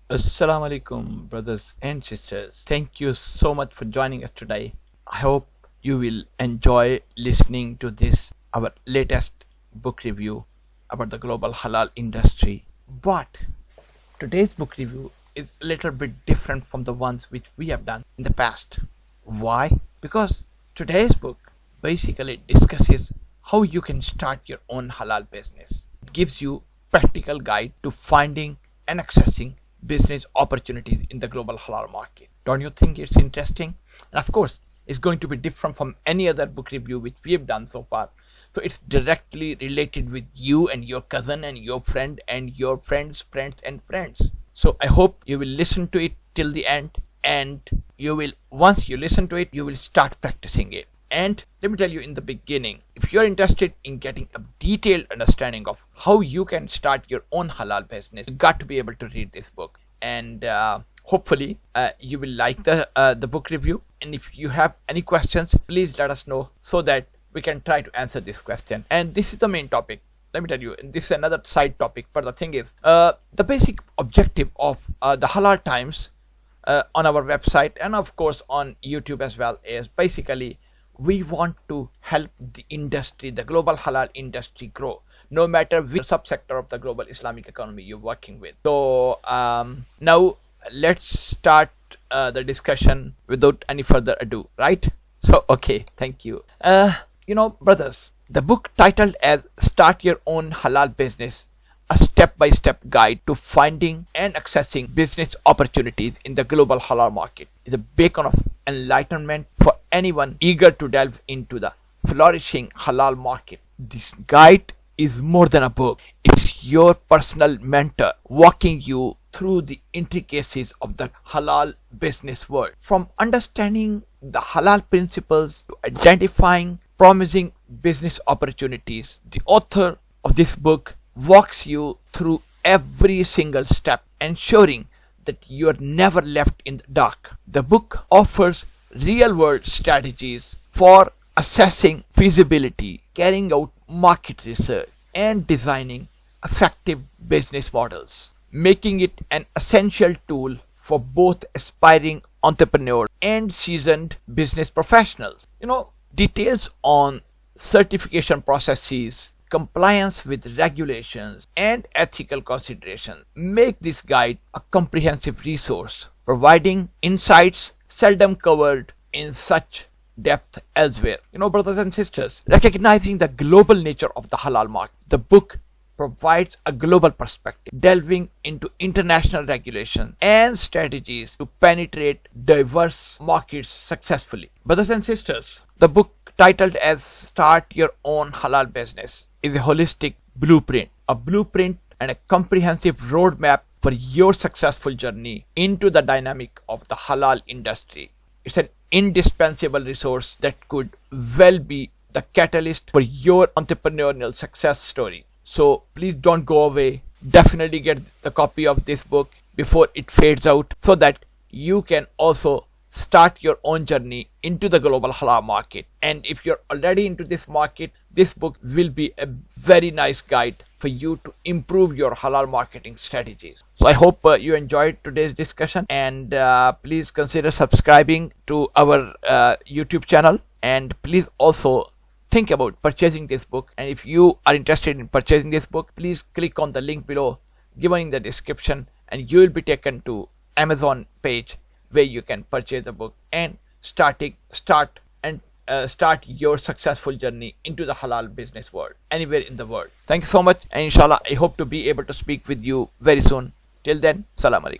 Assalamu alaikum, brothers and sisters. Thank you so much for joining us today. I hope you will enjoy listening to this, our latest book review about the global halal industry. But today's book review is a little bit different from the ones which we have done in the past. Why? Because today's book basically discusses how you can start your own halal business. It gives you practical guide to finding and accessing business opportunities in the global halal market. Don't you think it's interesting? And of course, it's going to be different from any other book review which we have done so far. So it's directly related with you and your cousin and your friend and your friends, friends and friends. So I hope you will listen to it till the end, and once you listen to it, you will start practicing it. And let me tell you in the beginning, if you're interested in getting a detailed understanding of how you can start your own halal business, you got to be able to read this book. And hopefully you will like the book review. And if you have any questions, please let us know so that we can try to answer this question. And this is the main topic. Let me tell you, and this is another side topic, but the thing is, the basic objective of the Halal Times on our website and of course on YouTube as well is basically we want to help the industry, the global halal industry grow, no matter which subsector of the global Islamic economy you're working with. So now let's start the discussion without any further ado, right? So, okay, thank you. Brothers, the book titled as Start Your Own Halal Business, a step-by-step guide to finding and accessing business opportunities in the global halal market, is a beacon of enlightenment for anyone eager to delve into the flourishing halal market. This guide is more than a book. It's your personal mentor walking you through the intricacies of the halal business world. From understanding the halal principles to identifying promising business opportunities, the author of this book walks you through every single step, ensuring that you are never left in the dark. The book offers real-world strategies for assessing feasibility, carrying out market research, and designing effective business models, making it an essential tool for both aspiring entrepreneurs and seasoned business professionals. Details on certification processes, compliance with regulations, and ethical considerations make this guide a comprehensive resource, providing insights seldom covered in such depth elsewhere. Brothers and sisters, recognizing the global nature of the halal market, the book provides a global perspective, delving into international regulation and strategies to penetrate diverse markets successfully. Brothers and sisters, the book titled as Start Your Own Halal Business is a holistic blueprint and a comprehensive roadmap for your successful journey into the dynamic of the halal industry. It's an indispensable resource that could well be the catalyst for your entrepreneurial success story. So please don't go away. Definitely get the copy of this book before it fades out so that you can also start your own journey into the global halal market. And if you're already into this market, this book will be a very nice guide for you to improve your halal marketing strategies. So I hope you enjoyed today's discussion, and please consider subscribing to our YouTube channel, and please also think about purchasing this book. And if you are interested in purchasing this book, please click on the link below given in the description, and you will be taken to Amazon page where you can purchase the book and start your successful journey into the halal business world anywhere in the world. Thank you so much, and inshallah I hope to be able to speak with you very soon. Till then, salam alaikum.